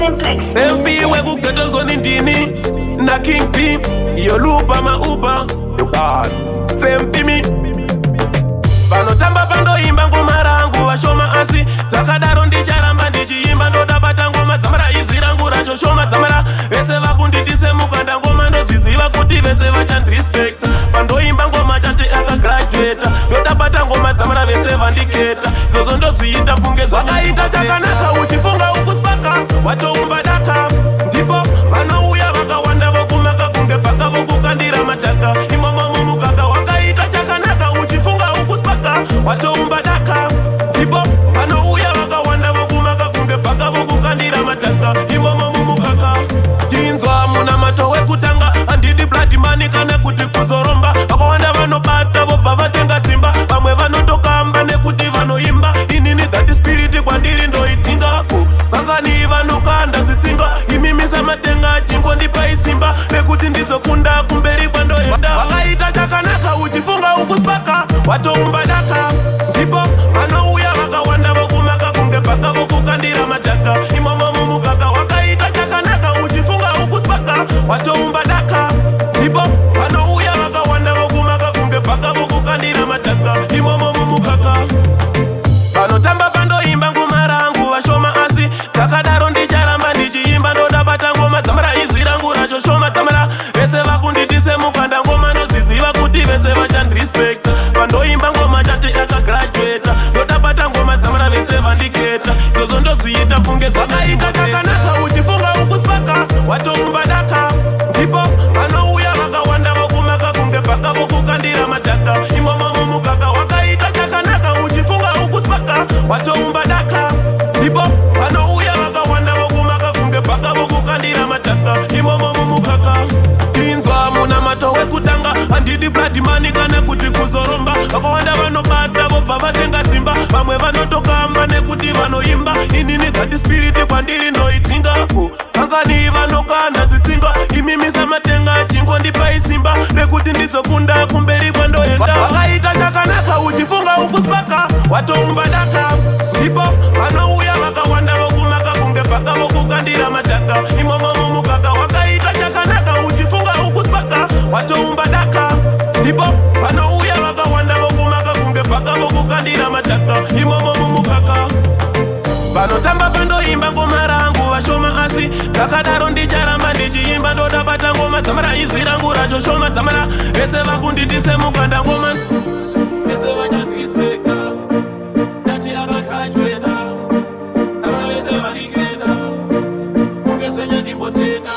Simplex Baby wegu ghetto zone ndini na King P yolupa maupa yobas sempi mi Pano tamba pando imba ngoma rangu washoma asi takadaro ndicharamba ndichiimba ndodabata ngoma dzamara izirangu racho shoma dzamara vese vakunditise mukanda ngoma ndozviziva kuti vese vachandrespect pandoimba ngoma chati akagraduata ndodabata ngoma dzamara vese vandiketa zozo ndozviita pfunge zvakaita chakanaka uchifunga ukuspaka watoumba daka ndipo vanouya vakawanda vokumaka kunge paka vokukandira madhaka imomo mumukaka wakaita chakanaka uchifunga ukuspaka watoumba daka ndipo vanouya vakawanda vokumaka kunge paka vokukandira madhaka imomo mumukaka ndinzwa muna mato wekutanga handidi blood money kana kuti kuzoromba vakawanda vanobata vobva vatenga dzimba vamwe vanotokamba nekuti vanoimba inini that spirit kwandiri ndoidzingako vangani vanokanda zvitsinga imimisa matenga chingondipa isimba nekuti ndizokunda kumberi kwandoenda vakaita chakanaka uchifunga ukuspaka watoumba daka ndipo vanouya vakawanda vokumaka kunge paka vokukandira madhaka imomo mumukaka wakaita chakanaka uchifunga ukuspaka watoumba daka ndipo vanouya vakawanda vokumaka kunge paka vokukandira madhaka imomo mumukaka panotamba pandoimba ngoma rangu vashoma asi takadaro ndicharamba ndichiimba ndodabata ngoma dzamara izirangu racho shoma dzamara vese vakunditise mukanda ngoma ndozviziva kuti vese vachandrespect pandoimba ngoma chati akagraduata ndodabata ngoma dzamara vese vandiketa zozo ndozviita pfunge zvakaita chakanaka uchifunga ukuspaka watoumba daka ndipo vanouya vakawanda vokumaka kunge paka vokukandira madhaka imomo mumukaka wakaita chakanaka uchifunga ukuspaka watoumba daka ndipo vanouya vakawanda vokumaka kunge paka vokukandira madhaka imomo mumukaka inzwa muna mato wekutanga handidi blood money kana kuti kuzoromba vakawanda vanobata vobva vatenga dzimba vamwe vanotokamba nekuti vanoimba inini that spirit kwandiri ndoidzingako vangani vanokanda zvitsinga imimisa matenga chingondipa isimba rekuti ndizokunda kumberi kwandoenda vakaita chakanaka uchifunga ukuspaka watoumba daka ndipo vanouya vakawanda vokumaka kunge paka vokukandira madhaka imomo mumukaka wakaita chakanaka uchifunga ukuspaka watoumba daka ndipo vanouya vakawanda vokumaka kunge paka vokukandira madhaka imomo mumukaka panotamba pandoimba ngoma rangu vashoma asi takadaro ndicharamba ndichiimba ndodabata ngoma dzamara izirangu racho shoma dzamara vese vakunditise mukanda ngoma vese vachandrespecta ndati akagraduata dzamara vese vandiketa kunge zvenya ndimboteta